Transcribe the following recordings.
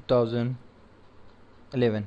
2011।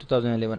2011।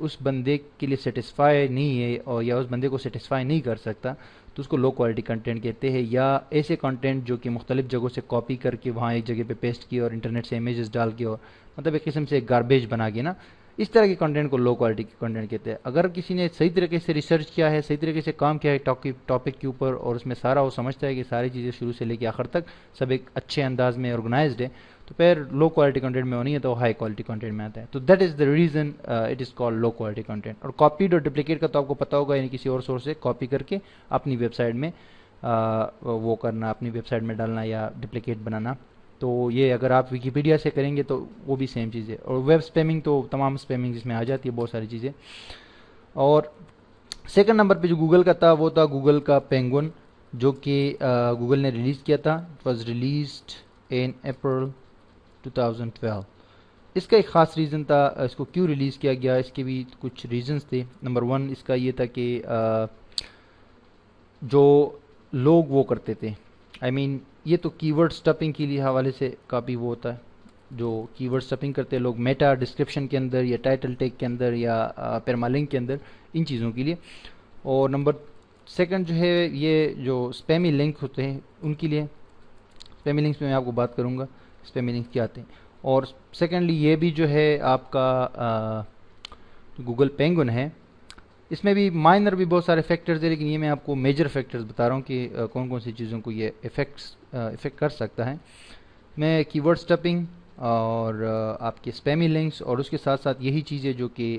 اس بندے کے لیے سیٹسفائی نہیں ہے اور یا اس بندے کو سیٹسفائی نہیں کر سکتا تو اس کو لو کوالٹی کنٹینٹ کہتے ہیں. یا ایسے کنٹینٹ جو کہ مختلف جگہوں سے کاپی کر کے وہاں ایک جگہ پہ پیسٹ کیا اور انٹرنیٹ سے امیجز ڈال کے اور مطلب ایک قسم سے گاربیج بنا کے نا, اس طرح کے کنٹینٹ کو لو کوالٹی کنٹینٹ کہتے ہیں. اگر کسی نے صحیح طریقے سے ریسرچ کیا ہے, صحیح طریقے سے کام کیا ہے ٹاپک کے اوپر, اور اس میں سارا وہ سمجھتا ہے کہ ساری چیزیں شروع سے لے کے آخر تک سب ایک اچھے انداز میں آرگنائزڈ ہے, تو پھر لو کوالٹی کنٹینٹ میں نہیں ہے تو ہائی کوالٹی کنٹینٹ میں آتا ہے. تو that is the reason it is called low quality content. اور کاپیڈ اور ڈپلیکیٹ کا تو آپ کو پتا ہوگا, یعنی کسی اور سورس سے کاپی کر کے اپنی ویب سائٹ میں وہ کرنا, اپنی ویب سائٹ میں ڈالنا یا ڈپلیکیٹ بنانا. تو یہ اگر آپ ویکیپیڈیا سے کریں گے تو وہ بھی سیم چیز ہے. اور ویب اسپیمنگ تو تمام اسپیمنگ جس میں آ جاتی ہے بہت ساری چیزیں. اور سیکنڈ نمبر پہ جو گوگل کا تھا وہ تھا گوگل کا پینگون, جو کہ گوگل نے ریلیز کیا تھا. It was released in April 2012. اس کا ایک خاص ریزن تھا, اس کو کیوں ریلیز کیا گیا, اس کے بھی کچھ ریزنز تھے. نمبر 1 اس کا یہ تھا کہ جو لوگ وہ کرتے تھے, یہ تو کی ورڈ اسٹفنگ کے لیے حوالے سے کافی وہ ہوتا ہے, جو کی ورڈ اسٹفنگ کرتے ہیں لوگ میٹا ڈسکرپشن کے اندر یا ٹائٹل ٹیگ کے اندر یا پرمالنک کے اندر, ان چیزوں کے لیے. اور نمبر 2 جو ہے یہ جو اسپیمی لنک ہوتے ہیں ان کے لیے. اسپیمی لنکس میں آپ کو بات کروں گا اسپیمی لنکس کیا آتے ہیں. اور سیکنڈلی یہ بھی جو ہے آپ کا گوگل پینگون ہے, اس میں بھی مائنر بھی بہت سارے فیکٹرز ہیں, لیکن یہ میں آپ کو میجر فیکٹرز بتا رہا ہوں کہ کون کون سی چیزوں کو یہ افیکٹ کر سکتا ہے. میں کی ورڈ اسٹفنگ اور آپ کے اسپیمی لنکس اور اس کے ساتھ ساتھ یہی چیزیں جو کہ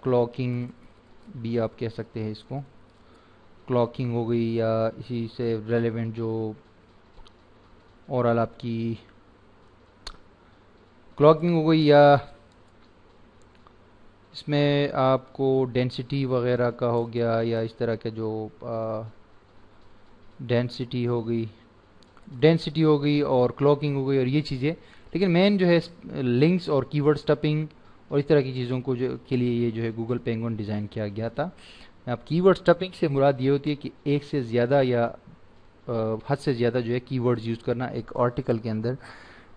کلاکنگ بھی آپ کہہ سکتے ہیں, اس کو کلاکنگ ہو گئی یا اسی سے ریلیونٹ جو اوورال آپ کی کلاکنگ ہو گئی, یا اس میں آپ کو ڈینسٹی وغیرہ کا ہو گیا, یا اس طرح کے جو ڈینسٹی ہو گئی اور کلاکنگ ہو گئی اور یہ چیزیں. لیکن مین جو ہے لنکس اور کی ورڈ اسٹفنگ اور اس طرح کی چیزوں کو کے لیے یہ جو ہے گوگل پینگون ڈیزائن کیا گیا تھا. اب کی ورڈ اسٹفنگ سے مراد یہ ہوتی ہے کہ ایک سے زیادہ یا حد سے زیادہ جو ہے کی ورڈز یوز کرنا ایک آرٹیکل کے اندر,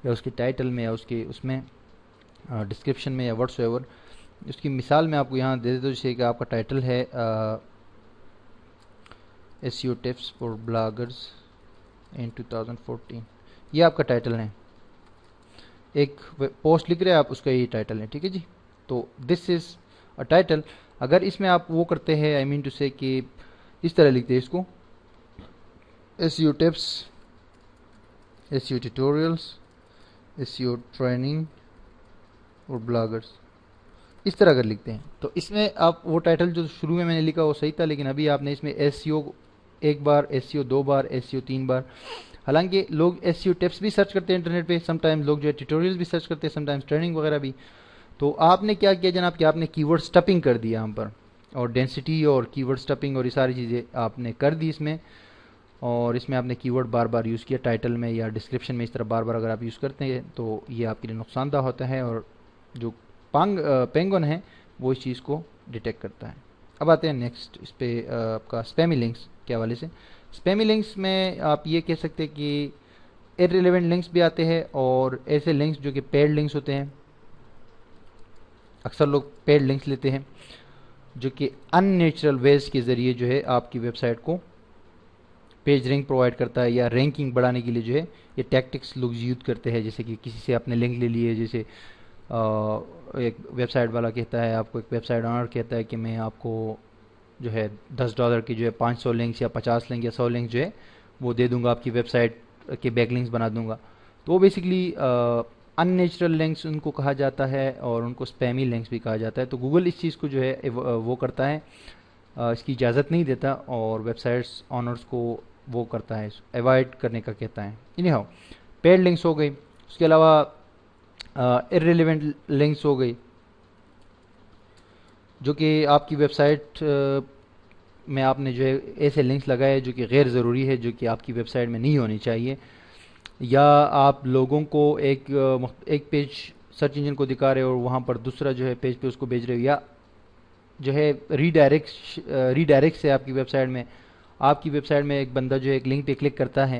یا اس کے ٹائٹل میں, یا اس میں ڈسکرپشن میں, یا واٹس ایور. اس کی مثال میں آپ کو یہاں دے دیتا ہوں, جیسے کہ آپ کا ٹائٹل ہے SEO ٹپس فار بلاگرز ان 2014, یہ آپ کا ٹائٹل ہے. ایک پوسٹ لکھ رہے ہیں آپ, اس کا یہ ٹائٹل ہے, ٹھیک ہے جی. تو دس از اے ٹائٹل. اگر اس میں آپ وہ کرتے ہیں ٹو سے کہ اس طرح لکھتے ہیں اس کو SEO tips, SEO tutorials, SEO training اور بلاگرز, اس طرح اگر لکھتے ہیں تو اس میں آپ وہ ٹائٹل جو شروع میں نے لکھا وہ صحیح تھا, لیکن ابھی آپ نے اس میں SEO 1 بار, SEO 2 بار, SEO 3 بار. حالانکہ لوگ SEO ٹپس بھی سرچ کرتے ہیں انٹرنیٹ پہ, سم ٹائم لوگ جو ہے ٹیوٹوریلز بھی سرچ کرتے ہیں, سم ٹائمز ٹریننگ وغیرہ بھی. تو آپ نے کیا کیا جناب کہ آپ نے کی ورڈ اسٹفنگ کر دیا یہاں پر, اور ڈینسٹی اور کی ورڈ اسٹفنگ اور یہ ساری چیزیں آپ نے کر دی اس میں. اور اس میں آپ نے کی ورڈ بار بار یوز کیا ٹائٹل میں یا ڈسکرپشن میں, اس طرح بار بار اگر آپ یوز کرتے ہیں تو یہ آپ کے لیے نقصان دہ ہوتا ہے, اور جو پینگون ہے وہ اس چیز کو ڈیٹیکٹ کرتا ہے. اب آتے ہیں نیکسٹ اس پہ آپ کا اسپیمی لنکس کے حوالے سے. اسپیمی لنکس میں آپ یہ کہہ سکتے ہیں کہ ارریلیونٹ لنکس بھی آتے ہیں, اور ایسے لنکس جو کہ پیڈ لنکس ہوتے ہیں. اکثر لوگ پیڈ لنکس لیتے ہیں جو کہ ان نیچرل ویز کے ذریعے جو ہے آپ کی ویب سائٹ کو پیج رینک پرووائڈ کرتا ہے, یا رینکنگ بڑھانے کے لیے جو ہے یہ ٹیکٹکس لوگ یوز کرتے ہیں. جیسے کہ کسی سے آپ نے لنک لے لیے, جیسے ایک ویب سائٹ والا کہتا ہے آپ کو, ایک ویب سائٹ آنر کہتا ہے کہ میں آپ کو جو ہے $10 کی جو ہے 500 لنکس یا 50 لنک یا 100 لنک جو ہے وہ دے دوں گا, آپ کی ویب سائٹ کے بیک لنکس بنا دوں گا. تو وہ basically in natural links in کو کہا جاتا ہے, اور ان کو اسپیمی لنکس بھی کہا جاتا ہے. تو گوگل اس چیز کو جو ہے وہ کرتا ہے, اس کی اجازت نہیں دیتا, اور ویب سائٹس آنرز کو وہ کرتا ہے, ایوائڈ کرنے کا کہتا ہے. اینی ہاؤ پیڈ لنکس ہو گئی. اس کے علاوہ ارریلیونٹ لنکس ہو گئی, جو کہ آپ کی ویب سائٹ میں آپ نے جو ہے ایسے لنکس لگائے جو کہ غیر ضروری ہے, جو کہ آپ کی ویب سائٹ میں نہیں ہونی چاہیے, یا آپ لوگوں کو ایک پیج سرچ انجن کو دکھا رہے ہو اور وہاں پر دوسرا جو ہے پیج پہ اس کو بھیج رہے ہو, یا جو ہے ری ڈائریکٹ سے آپ کی ویب سائٹ میں ایک بندہ جو ہے ایک لنک پہ کلک کرتا ہے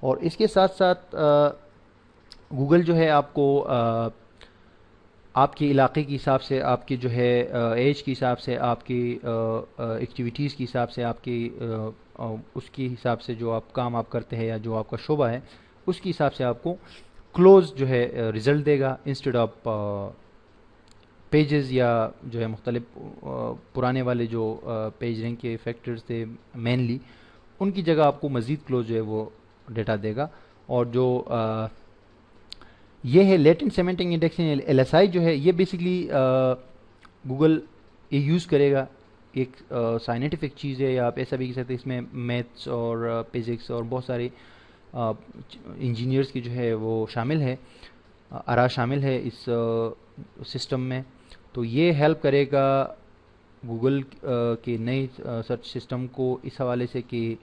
اور اس کے ساتھ ساتھ گوگل جو ہے آپ کو آپ کے علاقے کے حساب سے، آپ کی جو ہے ایج کے حساب سے، آپ کی ایکٹیویٹیز کے حساب سے، آپ کی اس کے حساب سے جو آپ کام آپ کرتے ہیں یا جو آپ کا شعبہ ہے اس کے حساب سے آپ کو کلوز جو ہے رزلٹ دے گا، انسٹیڈ آف پیجز یا جو ہے مختلف پرانے والے جو پیج رینک کے فیکٹرز تھے مینلی، ان کی جگہ آپ کو مزید کلوز جو ہے وہ ڈیٹا دے گا. اور جو یہ ہے لیٹنٹ سیمنٹک انڈیکسنگ LSI جو ہے، یہ بیسکلی گوگل یہ یوز کرے گا. ایک سائنٹیفک چیز ہے، یا آپ ایسا بھی کہہ سکتے ہیں اس میں میتھس اور فزکس اور بہت سارے انجینئرس کی جو ہے وہ شامل ہے، آرا شامل ہے اس سسٹم میں. تو یہ ہیلپ کرے گا گوگل کے نئے سرچ سسٹم کو اس حوالے سے کہ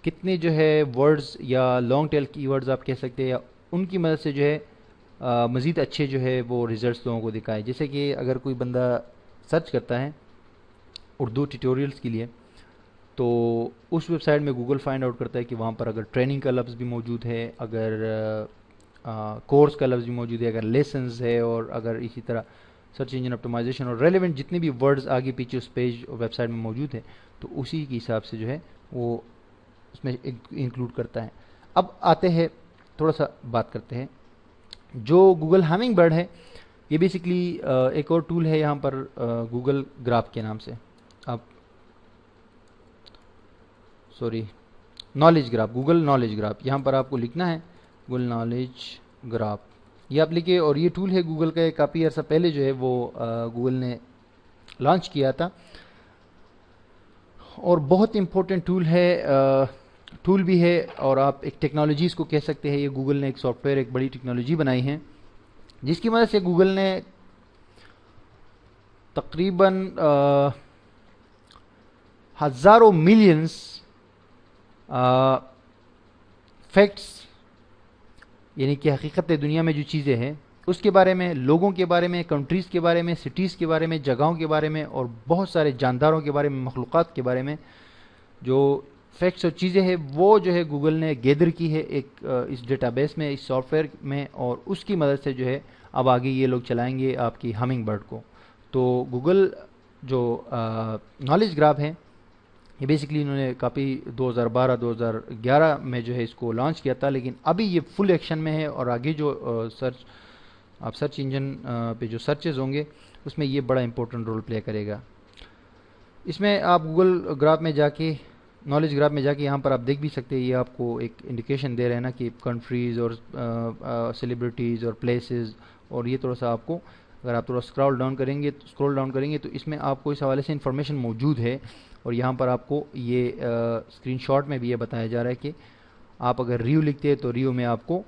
کتنے جو ہے ورڈز یا لانگ ٹیل کی ورڈز آپ کہہ سکتے ہیں، یا ان کی مدد سے جو ہے مزید اچھے جو ہے وہ ریزلٹس لوگوں کو دکھائے. جیسے کہ اگر کوئی بندہ سرچ کرتا ہے اردو ٹیوٹوریلز کے لیے، تو اس ویب سائٹ میں گوگل فائنڈ آؤٹ کرتا ہے کہ وہاں پر اگر ٹریننگ کا لفظ بھی موجود ہے، اگر کورس کا لفظ بھی موجود ہے، اگر لیسنز ہے، اور اگر اسی طرح سرچ انجن آپٹیمائزیشن اور ریلیونٹ جتنے بھی ورڈز آگے پیچھے اس پیج اور ویب سائٹ میں موجود ہے، تو اسی کے حساب سے جو ہے وہ اس میں انکلوڈ کرتا ہے. اب آتے ہیں تھوڑا سا بات کرتے ہیں جو گوگل ہیمنگ برڈ ہے. یہ بیسکلی ایک اور ٹول ہے یہاں پر گوگل گراف کے نام سے، آپ sorry knowledge graph, Google knowledge graph, یہاں پر آپ کو لکھنا ہے گوگل نالج گراف. یہ آپ لکھے، اور یہ ٹول ہے گوگل کا، کافی عرصہ پہلے جو ہے وہ گوگل نے لانچ کیا تھا، اور بہت امپورٹنٹ ٹول ہے، ٹول بھی ہے، اور آپ ایک ٹیکنالوجیز کو کہہ سکتے ہیں. یہ گوگل نے ایک سافٹ ویئر، ایک بڑی ٹیکنالوجی بنائی ہے جس کی مدد سے گوگل نے تقریباً ہزاروں ملینز فیکٹس، یعنی کہ حقیقت دنیا میں جو چیزیں ہیں اس کے بارے میں، لوگوں کے بارے میں، کنٹریز کے بارے میں، سٹیز کے بارے میں، جگہوں کے بارے میں، اور بہت سارے جانداروں کے بارے میں، مخلوقات کے بارے میں جو فیکٹس اور چیزیں ہیں وہ جو ہے گوگل نے گیدر کی ہے ایک اس ڈیٹا بیس میں، اس سافٹ ویئر میں، اور اس کی مدد سے جو ہے اب آگے یہ لوگ چلائیں گے آپ کی ہمنگ برڈ کو. تو گوگل جو نالج گراف ہے، یہ بیسکلی انہوں نے کافی 2012-2011 میں جو ہے اس کو لانچ کیا تھا، لیکن ابھی یہ فل ایکشن میں ہے، اور آگے جو آپ سرچ انجن پہ جو سرچز ہوں گے اس میں یہ بڑا امپورٹنٹ رول پلے کرے گا. اس میں آپ گوگل گراف میں جا کے، نالج گراف میں جا کے یہاں پر آپ دیکھ بھی سکتے ہیں، یہ آپ کو ایک انڈیکیشن دے رہے ہیں نا کہ کنٹریز اور سیلیبریٹیز اور پلیسز، اور یہ تھوڑا سا آپ کو اگر آپ تھوڑا اسکرول ڈاؤن کریں گے تو اس میں آپ کو اس حوالے سے انفارمیشن موجود ہے. اور یہاں پر آپ کو یہ اسکرین شاٹ میں بھی یہ بتایا جا رہا ہے کہ آپ اگر ریو لکھتے ہیں تو ریو میں آپ کو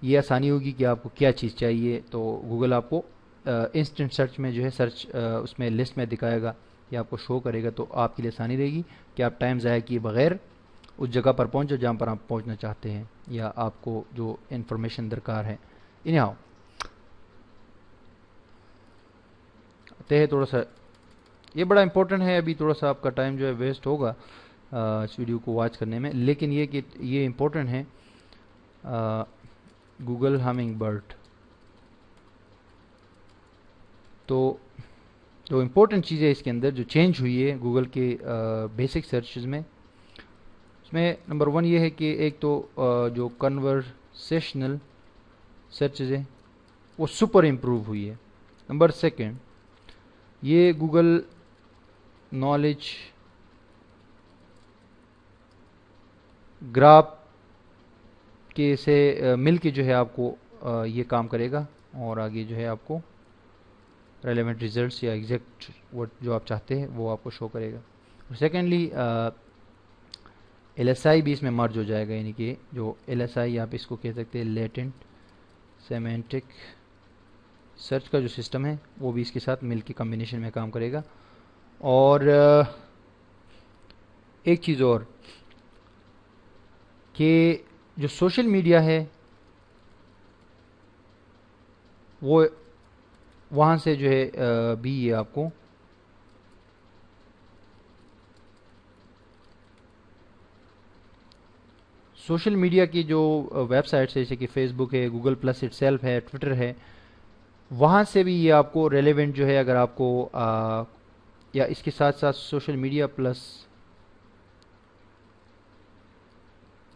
یہ آسانی ہوگی کہ آپ کو کیا چیز چاہیے. تو گوگل آپ کو انسٹنٹ سرچ میں جو ہے سرچ اس میں لسٹ میں دکھائے گا، یہ آپ کو شو کرے گا، تو آپ کے لیے آسانی رہے گی کہ آپ ٹائم ضائع کیے بغیر اس جگہ پر پہنچو جہاں پر آپ پہنچنا چاہتے ہیں، یا آپ کو جو انفارمیشن درکار ہے. انہیں آؤ آتے ہیں تھوڑا سا، یہ بڑا امپورٹنٹ ہے. ابھی تھوڑا سا آپ کا ٹائم جو ہے ویسٹ ہوگا اس ویڈیو کو واچ کرنے میں، لیکن یہ کہ یہ امپورٹنٹ ہے. گوگل ہمنگ برڈ، تو جو امپورٹنٹ چیزیں اس کے اندر جو چینج ہوئی ہے گوگل کے بیسک سرچز میں، اس میں نمبر 1 یہ ہے کہ ایک تو جو کنورسیشنل سرچز ہیں وہ سپر امپروو ہوئی ہے. نمبر 2 یہ گوگل نالج گراف کے سے مل کے جو ہے آپ کو یہ کام کرے گا، اور آگے جو ہے آپ کو ریلیونٹ ریزلٹس یا ایگزیکٹ جو آپ چاہتے ہیں وہ آپ کو شو کرے گا. سیکنڈلی LSI بھی اس میں مرج ہو جائے گا، یعنی کہ جو LSI آپ اس کو کہہ سکتے ہیں لیٹنٹ سیمینٹک سرچ کا جو سسٹم ہے وہ بھی اس کے ساتھ مل کے کمبینیشن میں کام کرے گا. اور ایک چیز اور کہ جو سوشل میڈیا ہے وہ وہاں سے جو ہے بھی یہ آپ کو سوشل میڈیا کی جو ویب سائٹس ہے جیسے کہ فیس بک ہے، گوگل پلس اٹ سیلف ہے، ٹویٹر ہے، وہاں سے بھی یہ آپ کو ریلیونٹ جو ہے، اگر آپ کو یا اس کے ساتھ ساتھ سوشل میڈیا پلس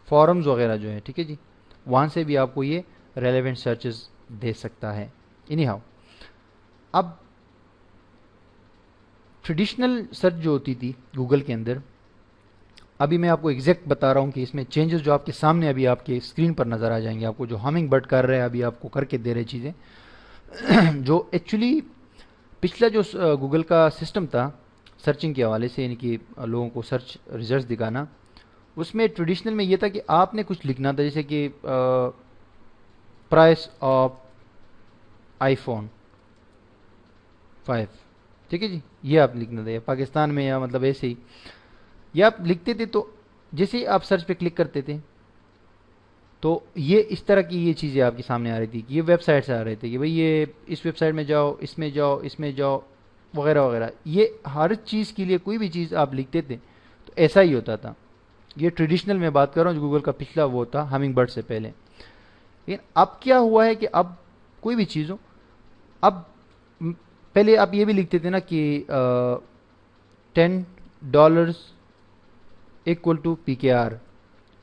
فورمز وغیرہ جو ہے، ٹھیک ہے جی، وہاں سے بھی آپ کو یہ ریلیونٹ سرچز دے سکتا ہے. اینی ہاؤ، اب ٹریڈیشنل سرچ جو ہوتی تھی گوگل کے اندر، ابھی میں آپ کو ایگزیکٹ بتا رہا ہوں کہ اس میں چینجز جو آپ کے سامنے ابھی آپ کے اسکرین پر نظر آ جائیں گے. آپ کو جو ہمنگ برڈ کر رہے ہیں ابھی آپ کو کر کے دے رہے چیزیں جو ایکچولی پچھلا جو گوگل کا سسٹم تھا سرچنگ کے حوالے سے، یعنی کہ لوگوں کو سرچ ریزلٹس دکھانا، اس میں ٹریڈیشنل میں یہ تھا کہ آپ نے کچھ لکھنا تھا، جیسے کہ پرائس آف آئی فون 5، ٹھیک ہے جی، یہ آپ لکھنا تھا، یا پاکستان میں یا مطلب ایسے ہی یہ آپ لکھتے تھے. تو جیسے ہی آپ سرچ پہ کلک کرتے تھے تو یہ اس طرح کی یہ چیزیں آپ کے سامنے آ رہی تھی، کہ یہ ویب سائٹ سے آ رہے تھے کہ بھئی یہ اس ویب سائٹ میں جاؤ، اس میں جاؤ، اس میں جاؤ، وغیرہ وغیرہ. یہ ہر چیز کے لیے کوئی بھی چیز آپ لکھتے تھے تو ایسا ہی ہوتا تھا. یہ ٹریڈیشنل میں بات کر رہا ہوں جو گوگل کا پچھلا وہ تھا ہمنگ برڈ سے پہلے. لیکن اب کیا ہوا ہے کہ اب کوئی بھی چیز ہو، اب پہلے آپ یہ بھی لکھتے تھے نا کہ $10 equal to PKR،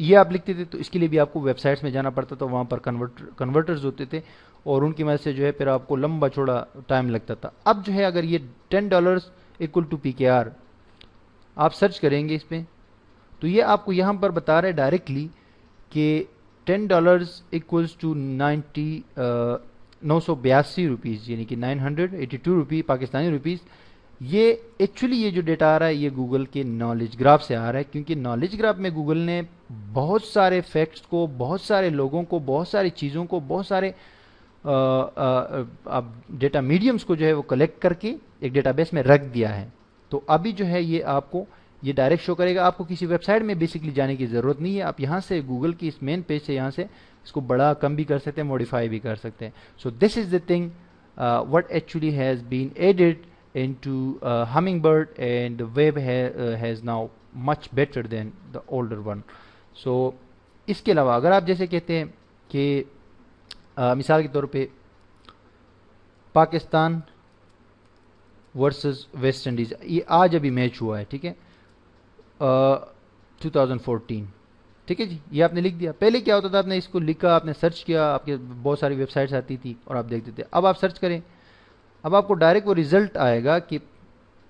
یہ آپ لکھتے تھے تو اس کے لیے بھی آپ کو ویب سائٹس میں جانا پڑتا تھا، وہاں پر کنورٹرز ہوتے تھے اور ان کی مدد سے جو ہے پھر آپ کو لمبا چوڑا ٹائم لگتا تھا. اب جو ہے اگر یہ $10 equal to PKR آپ سرچ کریں گے اس پہ تو یہ آپ کو یہاں پر بتا رہے ڈائریکٹلی کہ $10 equals to 982 روپیز، یعنی کہ 982 روپی پاکستانی روپیز. یہ ایکچولی یہ جو ڈیٹا آ رہا ہے یہ گوگل کے نالج گراف سے آ رہا ہے، کیونکہ نالج گراف میں گوگل نے بہت سارے فیکٹس کو، بہت سارے لوگوں کو، بہت ساری چیزوں کو، بہت سارے ڈیٹا میڈیمز کو جو ہے وہ کلیکٹ کر کے ایک ڈیٹا بیس میں رکھ دیا ہے. تو ابھی جو ہے یہ آپ کو یہ ڈائریکٹ شو کرے گا، آپ کو کسی ویب سائٹ میں بیسکلی جانے کی ضرورت نہیں ہے. آپ یہاں سے گوگل کی اس مین پیج سے یہاں سے اس کو بڑا کم بھی کر سکتے ہیں، موڈیفائی بھی کر سکتے ہیں. So this is the thing what actually has been added into Hummingbird, and the web has now much better than the older one. So اس کے علاوہ اگر آپ جیسے کہتے ہیں کہ مثال کے طور پہ پاکستان ورسز ویسٹ انڈیز، یہ آج ابھی میچ ہوا ہے، ٹھیک ہے، 2014، ٹھیک ہے جی، یہ آپ نے لکھ دیا. پہلے کیا ہوتا تھا، آپ نے اس کو لکھا، آپ نے سرچ کیا، آپ کے بہت ساری ویب سائٹس آتی تھی اور آپ دیکھتے تھے. اب آپ سرچ کریں، اب آپ کو ڈائریکٹ وہ ریزلٹ آئے گا کہ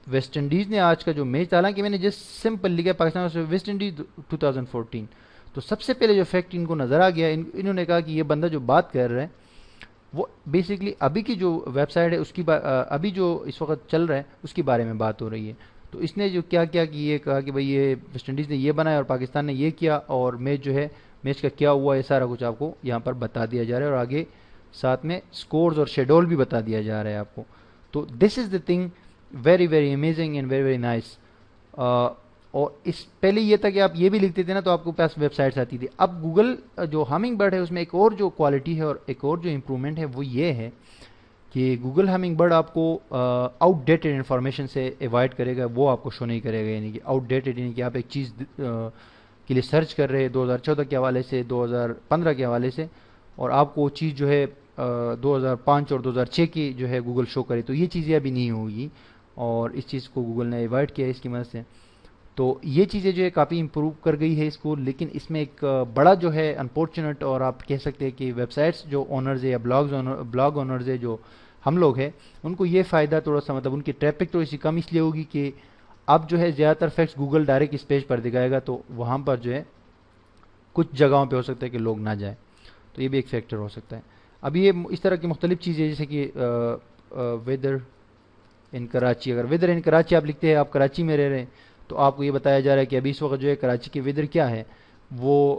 ویسٹ انڈیز نے آج کا جو میچ، حالانکہ میں نے جس سمپل لکھا پاکستان سے ویسٹ انڈیز 2014، تو سب سے پہلے جو فیکٹ ان کو نظر آ گیا، انہوں نے کہا کہ یہ بندہ جو بات کر رہا ہے وہ بیسکلی ابھی کی جو ویب سائٹ ہے اس کی ابھی جو اس وقت چل رہا ہے اس کے بارے میں بات ہو رہی ہے. تو اس نے جو کیا کیا کہ یہ کہا کہ بھئی یہ ویسٹ انڈیز نے یہ بنایا اور پاکستان نے یہ کیا، اور میچ جو ہے میچ کا کیا ہوا، یہ سارا کچھ آپ کو یہاں پر بتا دیا جا رہا ہے، اور آگے ساتھ میں سکورز اور شیڈول بھی بتا دیا جا رہا ہے آپ کو. تو this is the thing very very amazing and very very nice. اور اس پہلے یہ تھا کہ آپ یہ بھی لکھتے تھے نا تو آپ کو پاس ویب سائٹس آتی تھی. اب گوگل جو ہمنگ برڈ ہے اس میں ایک اور جو کوالٹی ہے اور ایک اور جو امپرومنٹ ہے وہ یہ ہے کہ گوگل ہمنگ برڈ آپ کو آؤٹ ڈیٹڈ انفارمیشن سے ایوائڈ کرے گا، وہ آپ کو شو نہیں کرے گا. یعنی کہ آؤٹ ڈیٹڈ یعنی کہ آپ ایک چیز کے لیے سرچ کر رہے ہیں 2014 کے حوالے سے، 2015 کے حوالے سے، اور آپ کو وہ چیز جو ہے 2005 اور 2006 کی جو ہے گوگل شو کرے، تو یہ چیزیں ابھی نہیں ہوگی، اور اس چیز کو گوگل نے ایوائڈ کیا ہے اس کی مدد سے. تو یہ چیزیں جو ہے کافی امپروو کر گئی ہے اس کو. لیکن اس میں ایک بڑا جو ہے انفارچونیٹ، اور آپ کہہ سکتے ہیں کہ ویب سائٹس جو اونرز ہے یا بلاگ اونرز ہے جو ہم لوگ ہیں، ان کو یہ فائدہ تھوڑا سا، مطلب ان کی ٹریفک تھوڑی سی کم اس لیے ہوگی کہ اب جو ہے زیادہ تر فیکٹس گوگل ڈائریکٹ اس پیج پر دکھائے گا، تو وہاں پر جو ہے کچھ جگہوں پہ ہو سکتا ہے کہ لوگ نہ جائیں، تو یہ بھی ایک فیکٹر ہو سکتا ہے. اب یہ اس طرح کی مختلف چیزیں جیسے کہ ویدر ان کراچی، اگر ویدر ان کراچی آپ لکھتے ہیں، آپ کراچی میں رہ رہے ہیں، تو آپ کو یہ بتایا جا رہا ہے کہ ابھی اس وقت جو ہے کراچی کے ویدر کیا ہے، وہ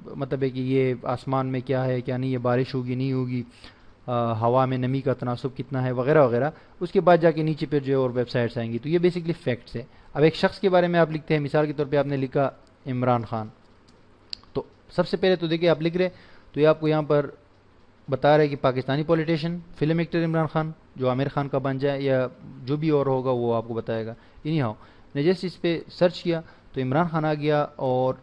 مطلب ہے کہ یہ آسمان میں کیا ہے کیا نہیں، یہ بارش ہوگی نہیں ہوگی، ہوا میں نمی کا تناسب کتنا ہے، وغیرہ وغیرہ. اس کے بعد جا کے نیچے پہ جو ہے اور ویب سائٹس آئیں گی. تو یہ بیسکلی فیکٹس ہے. اب ایک شخص کے بارے میں آپ لکھتے ہیں، مثال کے طور پہ آپ نے لکھا عمران خان، تو سب سے پہلے تو دیکھیں آپ لکھ رہے تو یہ آپ کو یہاں پر بتا رہے کہ Pakistani politician, film actor Imran Khan جو عامر خان کا بن جائے یا جو بھی اور ہوگا وہ آپ کو بتائے گا. انہی ہاؤ نے جیسے اس پہ سرچ کیا تو عمران خان آ گیا، اور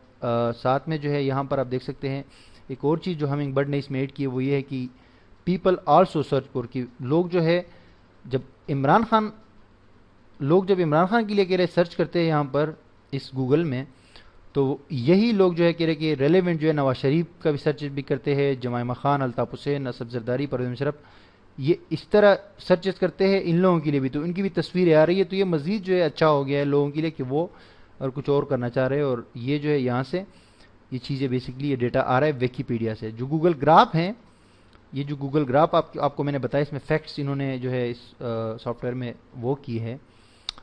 ساتھ میں جو ہے یہاں پر آپ دیکھ سکتے ہیں ایک اور چیز جو ہمنگ برڈ نے اس میں ایڈ کی ہے وہ یہ ہے کہ پیپل آلسو سرچ فور، کہ لوگ جو ہے جب عمران خان کے لیے کہہ رہے سرچ کرتے ہیں یہاں پر اس گوگل میں، تو یہی لوگ جو ہے کہہ رہے کہ ریلیونٹ جو ہے نواز شریف کا بھی سرچ بھی کرتے ہیں، جمائمہ خان، الطاف حسین، اسد زرداری، پرویز مشرف، یہ اس طرح سرچز کرتے ہیں ان لوگوں کے لیے بھی، تو ان کی بھی تصویریں آ رہی ہے، تو یہ مزید جو ہے اچھا ہو گیا ہے لوگوں کے لیے کہ وہ اور کچھ اور کرنا چاہ رہے ہیں، اور یہ جو ہے یہاں سے یہ چیزیں بیسکلی یہ ڈیٹا آ رہا ہے ویکیپیڈیا سے۔ جو گوگل گراف ہیں، یہ جو گوگل گراف آپ کو میں نے بتایا، اس میں فیکٹس انہوں نے جو ہے اس سافٹ ویئر میں وہ کی ہے،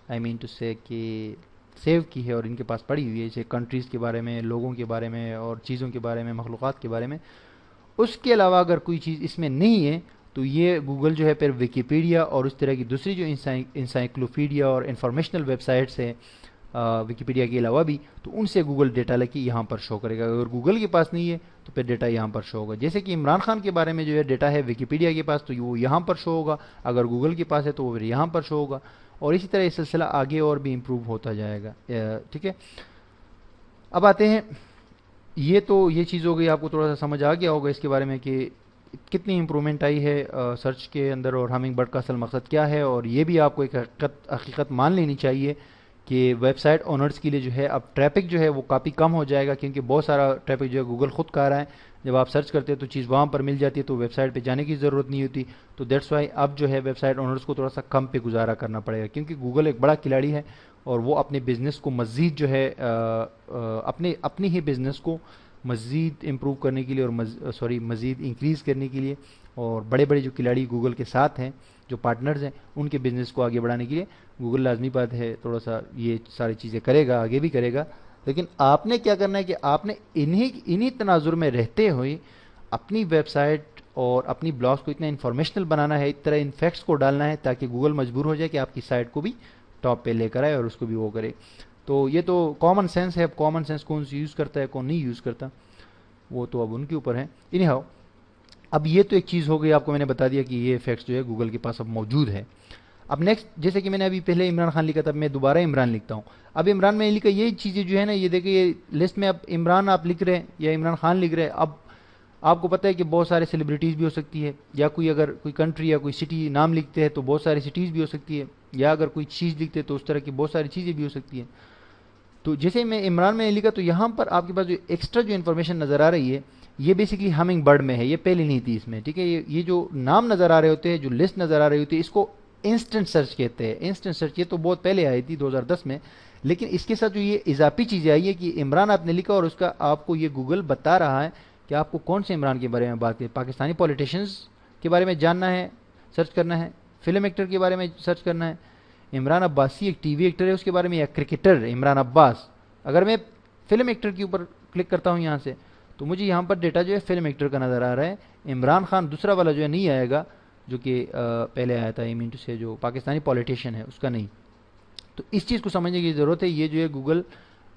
آئی مین ٹو سے کہ سیو کی ہے اور ان کے پاس پڑی ہوئی ہے، جیسے کنٹریز کے بارے میں، لوگوں کے بارے میں، اور چیزوں کے بارے میں، مخلوقات کے بارے میں۔ اس کے علاوہ اگر کوئی چیز اس میں نہیں ہے تو یہ گوگل جو ہے پھر ویکیپیڈیا اور اس طرح کی دوسری جو انسائکلوپیڈیا اور انفارمیشنل ویب سائٹس ہیں ویکیپیڈیا کے علاوہ بھی، تو ان سے گوگل ڈیٹا لے کے یہاں پر شو کرے گا۔ اگر گوگل کے پاس نہیں ہے تو پھر ڈیٹا یہاں پر شو ہوگا، جیسے کہ عمران خان کے بارے میں جو ہے ڈیٹا ہے ویکیپیڈیا کے پاس تو وہ یہاں پر شو ہوگا، اگر گوگل کے پاس ہے تو وہ پھر یہاں پر شو ہوگا، اور اسی طرح یہ سلسلہ آگے اور بھی امپروو ہوتا جائے گا۔ ٹھیک ہے، اب آتے ہیں، یہ چیز ہو گئی، آپ کو تھوڑا سا سمجھ آ گیا ہوگا اس کے بارے میں کہ کتنی امپرومنٹ آئی ہے سرچ کے اندر اور ہمنگ برڈ کا اصل مقصد کیا ہے، اور یہ بھی آپ کو ایک حقیقت مان لینی چاہیے کہ ویب سائٹ اونرز کے لیے جو ہے اب ٹریفک جو ہے وہ کافی کم ہو جائے گا، کیونکہ بہت سارا ٹریفک جو ہے گوگل خود کا رہا ہے، جب آپ سرچ کرتے ہیں تو چیز وہاں پر مل جاتی ہے، تو ویب سائٹ پہ جانے کی ضرورت نہیں ہوتی، تو دیٹس وائی اب جو ہے ویب سائٹ اونرز کو تھوڑا سا کم پہ گزارا کرنا پڑے گا، کیونکہ گوگل ایک بڑا کھلاڑی ہے اور وہ اپنے بزنس کو مزید جو ہے اپنی ہی بزنس کو مزید امپروو کرنے کے لیے اور مزید انکریز کرنے کے لیے، اور بڑے بڑے جو کھلاڑی گوگل کے ساتھ ہیں، جو پارٹنرز ہیں، ان کے بزنس کو آگے بڑھانے کے لیے گوگل لازمی بات ہے تھوڑا سا یہ ساری چیزیں کرے گا، آگے بھی کرے گا، لیکن آپ نے کیا کرنا ہے کہ آپ نے انہی تناظر میں رہتے ہوئے اپنی ویب سائٹ اور اپنی بلاگز کو اتنا انفارمیشنل بنانا ہے، اس طرح ان فیکٹس کو ڈالنا ہے تاکہ گوگل مجبور ہو جائے کہ آپ کی سائٹ کو بھی ٹاپ پہ لے کر آئے اور اس کو بھی وہ کرے۔ تو یہ تو کامن سینس ہے، اب کامن سینس کون سی یوز کرتا ہے کون نہیں یوز کرتا وہ تو اب ان کے اوپر ہے۔ انہی ہاؤ، اب یہ تو ایک چیز ہو گئی، آپ کو میں نے بتا دیا کہ یہ فیکٹس جو ہے گوگل کے پاس اب موجود ہے۔ اب نیکسٹ، جیسے کہ میں نے ابھی پہلے عمران خان لکھا تھا، میں دوبارہ عمران لکھتا ہوں۔ اب عمران میں لکھا یہ چیزیں جو ہے نا، یہ دیکھیں یہ لسٹ میں اب عمران آپ لکھ رہے ہیں یا عمران خان لکھ رہے ہیں، اب آپ کو پتہ ہے کہ بہت سارے سیلیبریٹیز بھی ہو سکتی ہے، یا اگر کوئی کنٹری یا کوئی سٹی نام لکھتے ہیں تو بہت ساری سٹیز بھی ہو سکتی ہے، یا اگر کوئی چیز لکھتے ہیں تو اس طرح کی بہت ساری چیزیں بھی ہو سکتی ہیں۔ تو جیسے میں عمران میں لکھا تو یہاں پر آپ کے پاس جو ایکسٹرا جو انفارمیشن نظر آ رہی ہے یہ بیسکلی ہمنگ برڈ میں ہے، یہ پہلے نہیں تھی اس میں، ٹھیک ہے۔ یہ جو نام نظر آ رہے ہوتے ہیں، جو لسٹ نظر آ رہی ہوتی ہے، اس کو انسٹنٹ سرچ کہتے ہیں۔ انسٹنٹ سرچ یہ تو بہت پہلے آئی تھی 2010 میں، لیکن اس کے ساتھ جو یہ اضافی چیزیں آئی ہے کہ عمران آپ نے لکھا اور اس کا آپ کو یہ گوگل بتا رہا ہے کہ آپ کو کون سے عمران کے بارے میں بات کریں، پاکستانی پولیٹیشنز کے بارے میں جاننا ہے، سرچ کرنا ہے، فلم ایکٹر کے بارے میں سرچ کرنا ہے، عمران عباسی ایک ٹی وی ایکٹر ہے اس کے بارے میں، یا کرکٹر عمران عباس۔ اگر میں فلم ایکٹر کے اوپر کلک کرتا ہوں یہاں سے تو مجھے یہاں پر ڈیٹا جو ہے فلم ایکٹر کا نظر آ رہا ہے، عمران خان دوسرا والا جو ہے نہیں آئے گا جو کہ پہلے آیا تھا، مین ٹو سے جو پاکستانی پولیٹیشین ہے اس کا نہیں۔ تو اس چیز کو سمجھنے کی ضرورت ہے، یہ جو ہے گوگل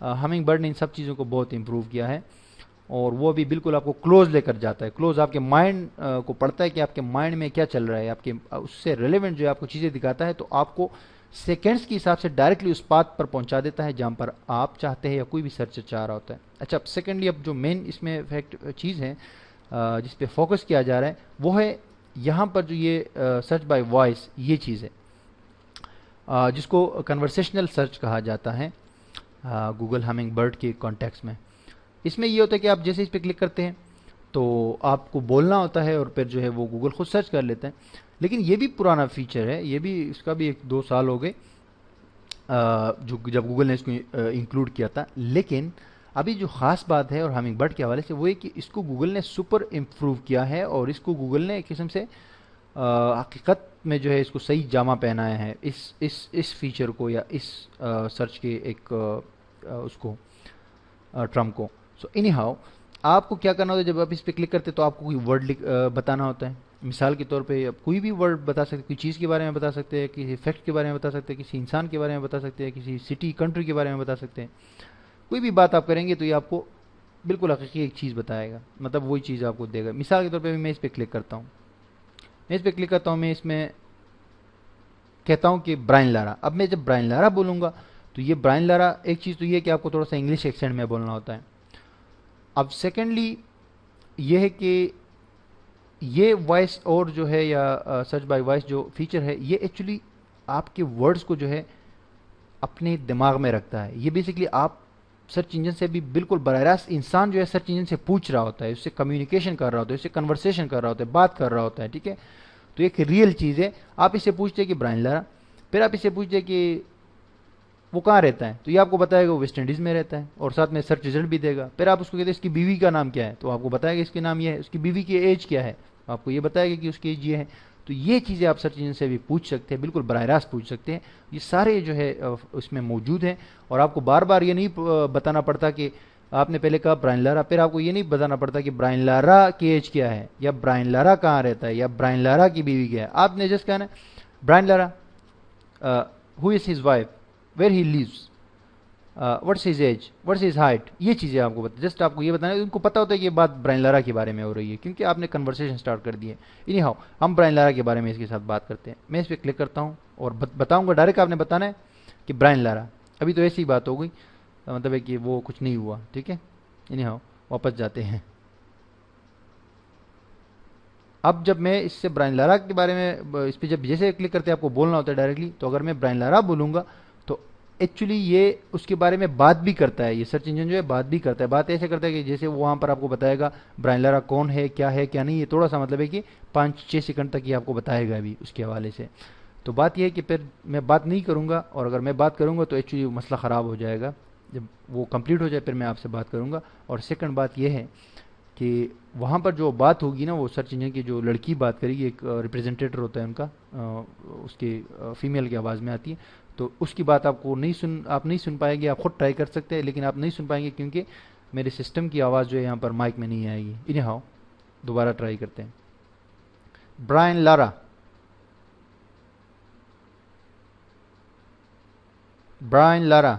ہمنگ برڈ نے ان سب چیزوں کو بہت امپروو کیا ہے، اور وہ بھی بالکل آپ کو کلوز لے کر جاتا ہے، کلوز آپ کے مائنڈ کو پڑھتا ہے کہ آپ کے مائنڈ میں کیا چل رہا ہے، آپ کے اس سے ریلیونٹ جو ہے آپ کو چیزیں دکھاتا ہے، تو آپ کو سیکنڈز کے حساب سے ڈائریکٹلی اس بات پر پہنچا دیتا ہے جہاں پر آپ چاہتے ہیں یا کوئی بھی سرچر چاہ رہا ہوتا ہے۔ اچھا، سیکنڈلی اب جو مین اس میں فیکٹ چیز ہے جس پہ فوکس کیا جا رہا ہے وہ ہے یہاں پر جو یہ سرچ بائی وائس یہ چیز ہے جس کو کنورسیشنل سرچ کہا جاتا ہے گوگل ہمنگ برڈ کے کانٹیکس میں۔ اس میں یہ ہوتا ہے کہ آپ جیسے اس پہ کلک کرتے ہیں تو آپ کو بولنا ہوتا ہے اور پھر جو ہے وہ گوگل خود سرچ کر لیتا ہے، لیکن یہ بھی پرانا فیچر ہے، یہ بھی اس کا بھی 1-2 سال ہو گئے جو جب گوگل نے اس کو انکلوڈ کیا تھا، لیکن ابھی جو خاص بات ہے اور ہمنگ برڈ کے حوالے سے وہ ہے کہ اس کو گوگل نے سپر امپروو کیا ہے، اور اس کو گوگل نے ایک قسم سے حقیقت میں جو ہے اس کو صحیح جامہ پہنایا ہے، اس فیچر کو یا اس سرچ کے ایک اس کو ٹرم کو۔ سو اینی ہاؤ، آپ کو کیا کرنا ہوتا ہے جب آپ اس پہ کلک کرتے تو آپ کو کوئی ورڈ بتانا ہوتا ہے، مثال کے طور پہ آپ کوئی بھی ورڈ بتا سکتے، کوئی چیز کے بارے میں بتا سکتے ہیں، کسی فیکٹ کے بارے میں بتا سکتے ہیں، کسی انسان کے بارے میں بتا سکتے ہیں، کسی سٹی کنٹری کے بارے میں بتا سکتے ہیں، کوئی بھی بات آپ کریں گے تو یہ آپ کو بالکل حقیقی ایک چیز بتائے گا، مطلب وہی چیز آپ کو دے گا۔ مثال کے طور پہ میں اس پہ کلک کرتا ہوں، میں اس میں کہتا ہوں کہ برائن لارا۔ اب میں جب برائن لارا بولوں گا تو یہ برائن لارا، ایک چیز تو یہ کہ آپ کو تھوڑا سا انگلش ایکسینٹ میں بولنا ہوتا ہے، اب سیکنڈلی یہ ہے کہ یہ وائس اور جو ہے یا سرچ بائی وائس جو فیچر ہے یہ ایکچولی آپ کے ورڈز کو جو ہے اپنے دماغ میں رکھتا ہے. یہ بیسکلی آپ سرچ انجن سے بھی بالکل براہ راست انسان جو ہے سرچ انجن سے پوچھ رہا ہوتا ہے, اس سے کمیونیکیشن کر رہا ہوتا ہے, اس سے کنورسیشن کر رہا ہوتا ہے, بات کر رہا ہوتا ہے, ٹھیک ہے. تو ایک ریئل چیز ہے. آپ اس سے پوچھتے ہیں کہ برائن لارا, پھر آپ اس سے پوچھتے ہیں کہ وہ کہاں رہتا ہے, تو یہ آپ کو بتائے گا وہ ویسٹ انڈیز میں رہتا ہے, اور ساتھ میں سرچ ریزلٹ بھی دے گا. پھر آپ اس کو کہتے ہیں اس کی بیوی کا نام کیا ہے, تو آپ کو بتائے گا اس کے نام یہ ہے. اس کی بیوی کی ایج کیا ہے, آپ کو یہ بتائے گا کہ اس کی ایج یہ ہے. تو یہ چیزیں آپ سرچ انجن سے بھی پوچھ سکتے ہیں, بالکل براہ راست پوچھ سکتے ہیں. یہ سارے جو ہے اس میں موجود ہیں, اور آپ کو بار بار یہ نہیں بتانا پڑتا کہ آپ نے پہلے کہا برائن لارا, پھر آپ کو یہ نہیں بتانا پڑتا کہ برائن لارا کی ایج کیا ہے, یا برائن لارا کہاں رہتا ہے, یا برائن لارا کی بیوی کیا ہے. آپ نے جسٹ کہنا Brian Lara, who is his wife, where he lives, what's his age, what's his height. یہ چیزیں آپ کو جسٹ آپ کو یہ بتانا ہے. ان کو پتا ہوتا ہے کہ یہ بات برائن لارا کے بارے میں ہو رہی ہے, کیونکہ آپ نے کنورسیشن اسٹارٹ کر دی ہے. اینی ہاؤ ہم برائن لارا کے بارے میں اس کے ساتھ بات کرتے ہیں. میں اس پہ کلک کرتا ہوں اور بتاؤں گا ڈائریکٹ. آپ نے بتانا ہے کہ برائن لارا. ابھی تو ایسی ہی بات ہو گئی, مطلب ہے کہ وہ کچھ نہیں ہوا, ٹھیک ہے. اینی ہاؤ واپس جاتے ہیں. اب جب میں اس سے برائن لارا کے بارے میں اس پہ جب جیسے کلک کرتے ہیں آپ کو بولنا ہوتا ہے ڈائریکٹلی, تو اگر میں برائن لارا بولوں گا تو ایکچولی یہ اس کے بارے میں بات بھی کرتا ہے. یہ سرچ انجن جو ہے بات بھی کرتا ہے. بات ایسے کرتا ہے کہ جیسے وہاں پر آپ کو بتائے گا برائن لارا کون ہے, کیا ہے, کیا نہیں. یہ تھوڑا سا مطلب ہے کہ 5-6 سیکنڈ تک یہ آپ کو بتائے گا ابھی اس کے حوالے سے. تو بات یہ ہے کہ پھر میں بات نہیں کروں گا, اور اگر میں بات کروں گا تو ایکچولی مسئلہ خراب ہو جائے گا. جب وہ کمپلیٹ ہو جائے پھر میں آپ سے بات کروں گا. اور سیکنڈ بات یہ ہے کہ وہاں پر جو بات ہوگی نا, وہ سرچ انجن کی جو لڑکی بات کرے گی, ایک ریپریزنٹیٹر ہوتا ہے ان کا, اس کی فیمیل کی آواز میں آتی ہے, تو اس کی بات آپ کو آپ نہیں سن پائیں گے. آپ خود ٹرائی کر سکتے ہیں, لیکن آپ نہیں سن پائیں گے کیونکہ میرے سسٹم کی آواز جو ہے یہاں پر مائک میں نہیں آئے گی. انہیں ہاؤ دوبارہ ٹرائی کرتے ہیں. Brian Lara, Brian Lara.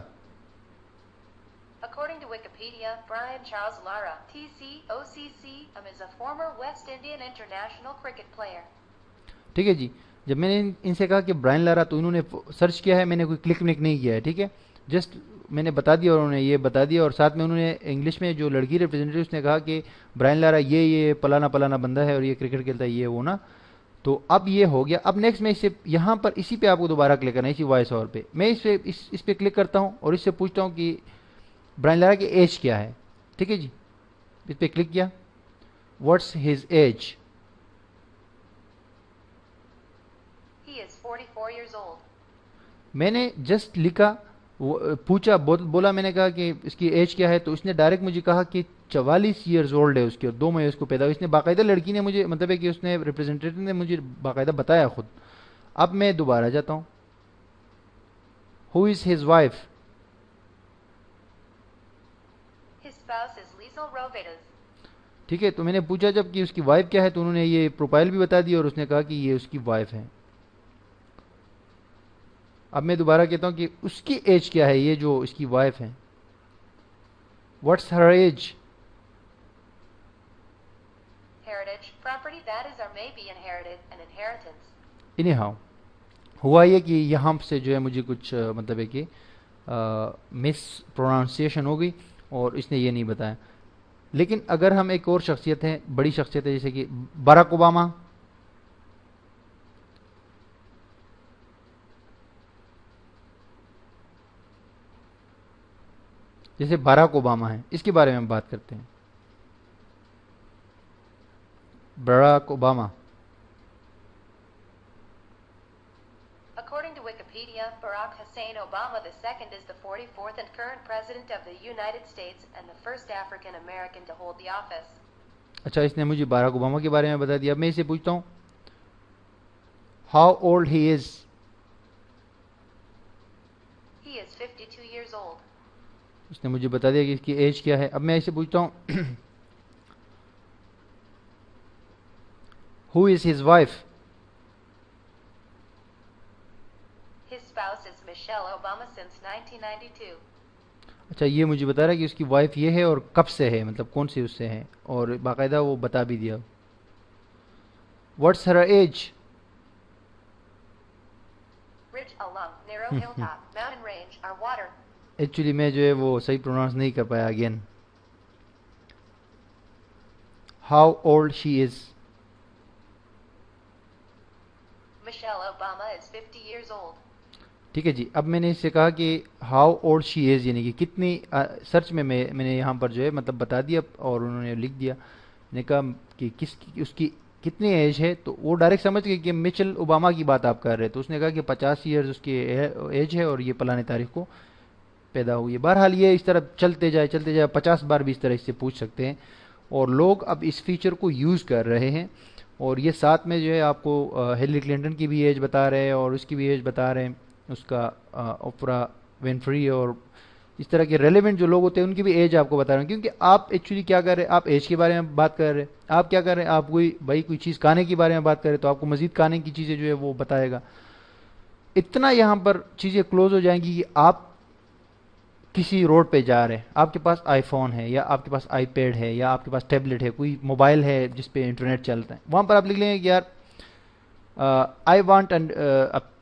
According to Wikipedia, Brian Charles Lara, TCOCC, is a former West Indian international cricket player. ٹھیک ہے جی. جب میں نے ان سے کہا کہ برائن لارا, تو انہوں نے سرچ کیا ہے, میں نے کوئی کلک نہیں کیا ہے, ٹھیک ہے. جسٹ میں نے بتا دیا اور انہوں نے یہ بتا دیا, اور ساتھ میں انہوں نے انگلش میں جو لڑکی ریپرزینٹیو اس نے کہا کہ برائن لارا یہ پلانا پلانا بندہ ہے اور یہ کرکٹ کھیلتا ہے, یہ وہ نا. تو اب یہ ہو گیا. اب نیکسٹ میں اس سے یہاں پر اسی پہ آپ کو دوبارہ کلک کرنا ہے, اسی وائس اور پہ. میں اس پہ کلک کرتا ہوں اور اس سے پوچھتا ہوں کہ برائن لارا کی ایج کیا ہے, ٹھیک ہے جی. اس پہ کلک کیا, what's his age. He is 44 years old. میں نے جسٹ لکھا, پوچھا, بولا, میں نے کہا کہ اس کی ایج کیا ہے, تو اس نے ڈائریکٹ مجھے کہا کہ 44 ایئرز اولڈ ہے اس کی, اور 2 مئی اس کو پیدا ہوئی. اس نے باقاعدہ لڑکی نے مجھے, مطلب ہے کہ اس نے ریپرزینٹیٹیو نے مجھے باقاعدہ بتایا خود. اب میں دوبارہ جاتا ہوں. Who is his wife. His spouse is Liesl Rovedas. ٹھیک ہے. تو میں نے پوچھا جب کہ اس کی وائف کیا ہے, تو انہوں نے یہ پروفائل بھی بتا دی اور اس نے کہا کہ یہ اس کی وائف ہے. اب میں دوبارہ کہتا ہوں کہ اس کی ایج کیا ہے, یہ جو اس کی وائف ہے. What's her age. Heritage, property that is or may be inherited, an inheritance. Any how ہوا یہ کہ یہاں سے جو ہے مجھے کچھ مطلب ہے کہ مس پروننسیشن ہو گئی اور اس نے یہ نہیں بتایا. لیکن اگر ہم ایک اور شخصیت ہے, بڑی شخصیت ہے, جیسے کہ باراک اوباما, جیسے باراک اوباما ہے, اس کے بارے میں ہم بات کرتے ہیں. Barack Obama. According to Wikipedia, Barack Hussein Obama II is the 44th and current president of the United States and the first African American to hold the office. اچھا, اس نے مجھے باراک اوباما کے بارے میں بتا دیا. اب میں اسے پوچھتا ہوں how old he is. He is 52 years old. اس نے مجھے بتا دیا کہ اس کی ایج کیا ہے. اب میں اسے پوچھتا ہوں who is his wife. His spouse is Michelle Obama since 1992. اچھا, یہ مجھے بتا رہا ہے کہ اس کی وائف یہ ہے اور کب سے ہے, مطلب کون سی اس سے ہے, اور باقاعدہ وہ بتا بھی دیا. What's her age. Ridge along narrow hilltop, mountain range, are water. Actually میں جو ہے وہ صحیح پروناؤنس نہیں کر پایا again. how old she is. Michelle Obama is 50 years old. ٹھیک ہے جی. اب میں نے اس سے کہا کہ ہاؤ اولڈ شی از یعنی کہ کتنی سرچ میں میں نے یہاں پر جو ہے مطلب بتا دیا اور انہوں نے لکھ دیا. میں نے کہا کہ اس کی کتنی ایج ہے, تو وہ ڈائریکٹ سمجھ گئے کہ مچل اوباما کی بات آپ کر رہے. تو اس نے کہا کہ 50 ایئرز اس کی ایج ہے اور یہ فلاں تاریخ کو پیدا ہوئی ہے. بہرحال یہ اس طرح چلتے جائے 50 بار بھی اس طرح اس سے پوچھ سکتے ہیں, اور لوگ اب اس فیچر کو یوز کر رہے ہیں. اور یہ ساتھ میں جو ہے آپ کو ہیلری کلنٹن کی بھی ایج بتا رہے ہیں اور اس کی بھی ایج بتا رہے ہیں, اس کا اوپرا ونفری, اور اس طرح کے ریلیونٹ جو لوگ ہوتے ہیں ان کی بھی ایج آپ کو بتا رہے ہیں. کیونکہ آپ ایکچولی کیا کر رہے ہیں, آپ ایج کے بارے میں بات کر رہے ہیں. آپ کیا کر رہے ہیں, آپ کوئی چیز کھانے کے بارے میں بات کر رہے ہیں تو آپ کو مزید کھانے کی چیزیں جو ہے وہ بتائے گا. اتنا یہاں پر چیزیں کلوز ہو جائیں گی کہ آپ کسی روڈ پہ جا رہے ہیں, آپ کے پاس آئی فون ہے یا آپ کے پاس آئی پیڈ ہے یا آپ کے پاس ٹیبلٹ ہے, کوئی موبائل ہے جس پہ انٹرنیٹ چلتا ہے, وہاں پر آپ لکھ لیں گے کہ یار I want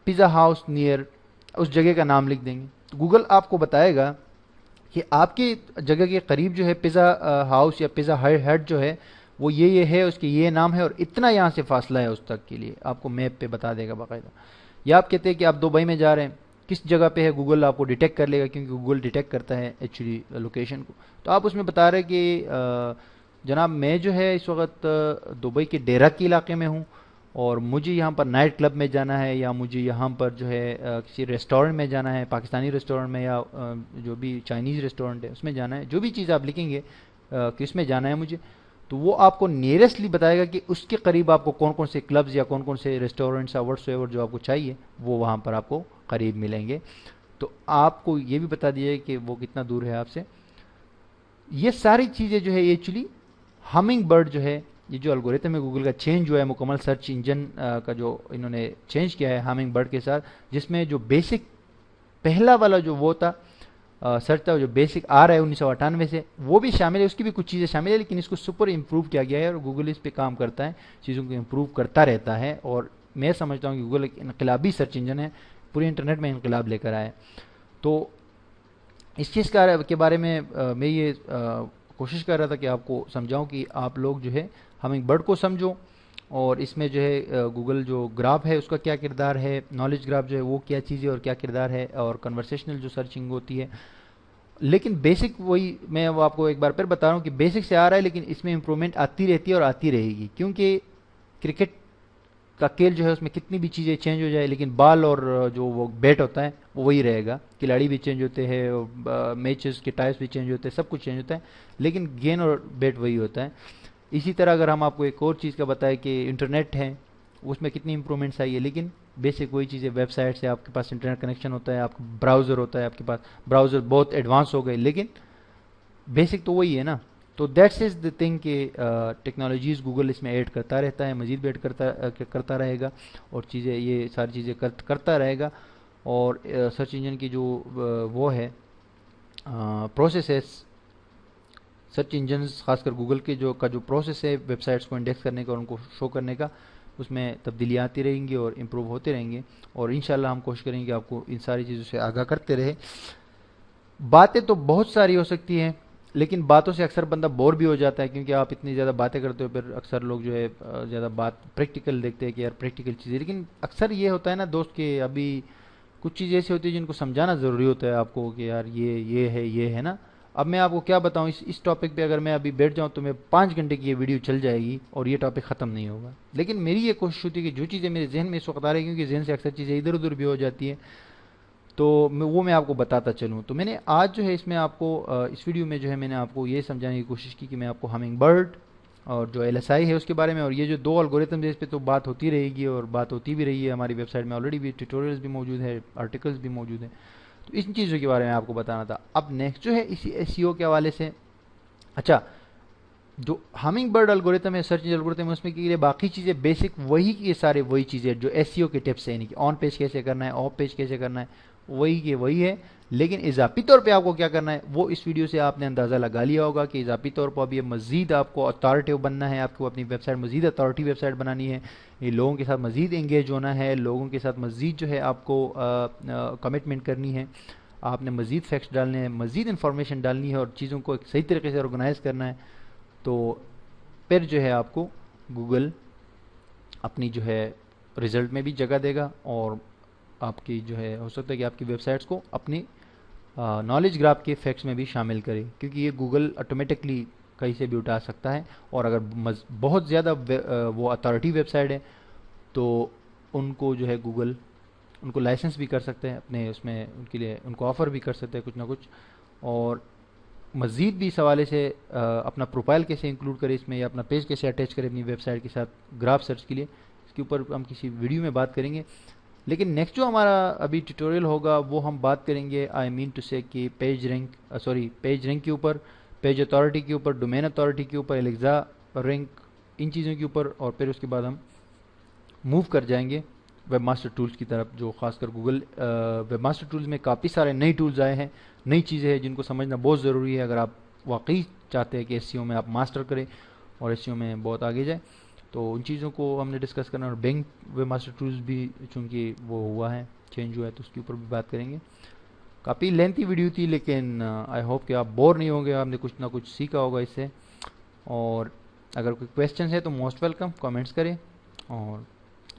pizza house near, اس جگہ کا نام لکھ دیں گے. تو گوگل آپ کو بتائے گا کہ آپ کی جگہ کے قریب جو ہے پیزا ہاؤس یا پیزا ہٹ جو ہے وہ یہ ہے, اس کے یہ نام ہے اور اتنا یہاں سے فاصلہ ہے اس تک کے لیے, آپ کو میپ پہ بتا دے گا باقاعدہ. یا آپ کہتے ہیں کہ آپ دبئی میں جا رہے ہیں, کس جگہ پہ ہے گوگل آپ کو ڈیٹیکٹ کر لے گا, کیونکہ گوگل ڈیٹیکٹ کرتا ہے ایکچولی لوکیشن کو. تو آپ اس میں بتا رہے کہ جناب میں جو ہے اس وقت دبئی کے ڈیرا کے علاقے میں ہوں اور مجھے یہاں پر نائٹ کلب میں جانا ہے, یا مجھے یہاں پر جو ہے کسی ریسٹورنٹ میں جانا ہے, پاکستانی ریسٹورنٹ میں یا جو بھی چائنیز ریسٹورنٹ ہے اس میں جانا ہے. جو بھی چیز آپ لکھیں گے کہ اس میں جانا ہے مجھے, تو وہ آپ کو نیئرسٹلی بتائے گا کہ اس کے قریب آپ کو کون کون سے کلبز یا کون کون سے ریسٹورنٹس یا وٹس ایور جو آپ کو چاہیے وہ وہاں پر آپ کو قریب ملیں گے. تو آپ کو یہ بھی بتا دیجیے کہ وہ کتنا دور ہے آپ سے. یہ ساری چیزیں جو ہے ایکچولی ہمنگ برڈ جو ہے, یہ جو الگوریتم ہے گوگل کا چینج ہوا ہے مکمل سرچ انجن کا جو انہوں نے چینج کیا ہے ہمنگ برڈ کے ساتھ, جس میں جو بیسک پہلا والا جو وہ تھا سرچ تھا جو بیسک آ رہا ہے 1998 سے, وہ بھی شامل ہے, اس کی بھی کچھ چیزیں شامل ہے, لیکن اس کو سپر امپروو کیا گیا ہے اور گوگل اس پہ کام کرتا ہے, چیزوں کو امپروو کرتا رہتا ہے. اور میں سمجھتا ہوں کہ گوگل ایک انقلابی سرچ انجن ہے, پورے انٹرنیٹ میں انقلاب لے کر آئے. تو اس چیز کے بارے میں میں یہ کوشش کر رہا تھا کہ آپ کو سمجھاؤں کہ آپ لوگ جو ہے ہمنگ برڈ کو سمجھو, اور اس میں جو ہے گوگل جو گراف ہے اس کا کیا کردار ہے, نالج گراف جو ہے وہ کیا چیز ہے اور کیا کردار ہے, اور کنورسیشنل جو سرچنگ ہوتی ہے. لیکن بیسک وہی میں وہ آپ کو ایک بار پھر بتا رہا ہوں کہ بیسک سے آ رہا ہے, لیکن اس میں امپرومنٹ آتی رہتی ہے اور آتی رہے گی, کیونکہ کرکٹ کا کھیل جو ہے اس میں کتنی بھی چیزیں چینج ہو جائے لیکن بال اور جو وہ بیٹ ہوتا ہے وہ وہی رہے گا. کھلاڑی بھی چینج ہوتے ہیں, میچز کے ٹائپس بھی چینج ہوتے ہیں, سب کچھ چینج ہوتا ہے, لیکن گیند اور بیٹ وہی ہوتا ہے. اسی طرح اگر ہم آپ کو ایک اور چیز کا بتائیں کہ انٹرنیٹ ہے اس میں کتنی امپرومنٹس آئی ہے, لیکن بیسک وہی چیز ہے, ویب سائٹ سے آپ کے پاس انٹرنیٹ کنیکشن ہوتا ہے, آپ کا براؤزر ہوتا ہے, آپ کے پاس براؤزر بہت ایڈوانس ہو گئے, لیکن بیسک تو وہی ہے نا. تو دیٹس از دا تھنگ کہ ٹیکنالوجیز گوگل اس میں ایڈ کرتا رہتا ہے, مزید بھی ایڈ کرتا رہے گا, اور چیزیں یہ ساری چیزیں کرتا رہے گا. اور سرچ انجن کی جو وہ ہے پروسیس ہے, سرچ انجنز خاص کر گوگل کے جو پروسیس ہے ویب سائٹس کو انڈیکس کرنے کا اور ان کو شو کرنے کا, اس میں تبدیلیاں آتی رہیں گی اور امپروو ہوتے رہیں گے. اور انشاءاللہ ہم کوشش کریں گے کہ آپ کو ان ساری چیزوں سے آگاہ کرتے رہے. باتیں تو بہت ساری ہو سکتی ہیں, لیکن باتوں سے اکثر بندہ بور بھی ہو جاتا ہے, کیونکہ آپ اتنی زیادہ باتیں کرتے ہو, پھر اکثر لوگ جو ہے زیادہ بات پریکٹیکل دیکھتے ہیں کہ یار پریکٹیکل چیزیں, لیکن اکثر یہ ہوتا ہے نا دوست کہ ابھی کچھ چیزیں ایسی ہوتی ہیں جن کو سمجھانا ضروری ہوتا ہے آپ کو کہ یار یہ ہے نا. اب میں آپ کو کیا بتاؤں, اس ٹاپک پہ اگر میں ابھی بیٹھ جاؤں تو میں 5 گھنٹے کی یہ ویڈیو چل جائے گی اور یہ ٹاپک ختم نہیں ہوگا. لیکن میری یہ کوشش ہوتی ہے کہ جو چیزیں میرے ذہن میں اس وقت آ رہی ہیں, کیونکہ ذہن سے اکثر چیزیں ادھر ادھر بھی ہو جاتی ہیں, تو وہ میں آپ کو بتاتا چلوں. تو میں نے آج جو ہے اس میں آپ کو اس ویڈیو میں جو ہے میں نے آپ کو یہ سمجھانے کی کوشش کی کہ میں آپ کو ہمنگ برڈ اور جو ایل ایس آئی ہے اس کے بارے میں, اور یہ جو 2 الگوریتمز ہے اس پہ تو بات ہوتی رہے گی اور بات ہوتی بھی رہی ہے. ہماری ویب سائٹ میں آلریڈی بھی ٹیوٹوریلز بھی موجود ہے, آرٹیکلز بھی موجود ہیں, تو ان چیزوں کے بارے میں آپ کو بتانا تھا. اب نیکسٹ جو ہے اسی ایس ای او کے حوالے سے, اچھا جو ہمنگ برڈ الگوریتم ہے, سرچ الگوریتم ہے, اس میں کی باقی چیزیں بیسک وہی کی سارے وہی چیزیں جو ایس ای او کے ٹپس ہیں, یعنی کہ آن پیج کیسے کرنا ہے, آف پیج کیسے کرنا ہے, وہی کے وہی ہے. لیکن اضافی طور پہ آپ کو کیا کرنا ہے وہ اس ویڈیو سے آپ نے اندازہ لگا لیا ہوگا کہ اضافی طور پر اب یہ مزید آپ کو اتھارٹیو بننا ہے, آپ کو اپنی ویب سائٹ مزید اتھارٹی ویب سائٹ بنانی ہے, یہ لوگوں کے ساتھ مزید انگیج ہونا ہے, لوگوں کے ساتھ مزید جو ہے آپ کو کمٹمنٹ کرنی ہے, آپ نے مزید فیکٹس ڈالنے ہیں, مزید انفارمیشن ڈالنی ہے اور چیزوں کو ایک صحیح طریقے سے آرگنائز کرنا ہے. تو پھر جو ہے آپ کو گوگل اپنی جو ہے رزلٹ میں بھی جگہ دے گا، اور آپ کی جو ہے ہو سکتا ہے کہ آپ کی ویب سائٹس کو اپنی نالج گراف کے فیکٹس میں بھی شامل کرے، کیونکہ یہ گوگل آٹومیٹکلی کہیں سے بھی اٹھا سکتا ہے. اور اگر بہت زیادہ وہ اتھارٹی ویب سائٹ ہے تو ان کو جو ہے گوگل ان کو لائسنس بھی کر سکتے ہیں اپنے اس میں، ان کے لیے ان کو آفر بھی کر سکتے ہیں کچھ نہ کچھ. اور مزید بھی اس حوالے سے اپنا پروفائل کیسے انکلوڈ کرے اس میں، یا اپنا پیج کیسے اٹیچ کرے اپنی ویب سائٹ کے ساتھ گراف سرچ کے لیے، اس کے اوپر ہم کسی ویڈیو میں بات کریں گے. لیکن نیکسٹ جو ہمارا ابھی ٹیوٹوریل ہوگا وہ ہم بات کریں گے آئی مین ٹو سے کہ پیج رینک کے اوپر، پیج اتھارٹی کے اوپر، ڈومین اتھارٹی کے اوپر، الیگزا رینک، ان چیزوں کے اوپر. اور پھر اس کے بعد ہم موو کر جائیں گے ویب ماسٹر ٹولز کی طرف، جو خاص کر گوگل ویب ماسٹر ٹولز میں کافی سارے نئی ٹولز آئے ہیں، نئی چیزیں ہیں جن کو سمجھنا بہت ضروری ہے اگر آپ واقعی چاہتے ہیں کہ ایس سی او میں آپ ماسٹر کریں اور ایس سی او میں بہت آگے جائیں. تو ان چیزوں کو ہم نے ڈسکس کرنا، اور بینک ویب ماسٹر ٹولز بھی چونکہ وہ ہوا ہے، چینج ہوا ہے، تو اس کے اوپر بھی بات کریں گے. کافی لینتھی ویڈیو تھی، لیکن آئی ہوپ کہ آپ بور نہیں ہوں گے، آپ نے کچھ نہ کچھ سیکھا ہوگا اس سے. اور اگر کوئی کویسچنز ہے تو موسٹ ویلکم، کامنٹس کریں اور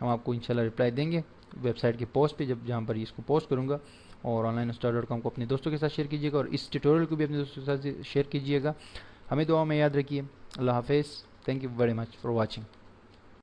ہم آپ کو انشاءاللہ رپلائی دیں گے ویب سائٹ کے پوسٹ پہ، جہاں پر اس کو پوسٹ کروں گا. اور onlineustad.com کو اپنے دوستوں کے ساتھ شیئر کیجیے گا، اور اس ٹیوٹوریل کو بھی اپنے دوستوں کے ساتھ شیئر کیجیے گا. ہمیں دعا میں یاد رکھیے. اللہ حافظ. Thank you very much for watching.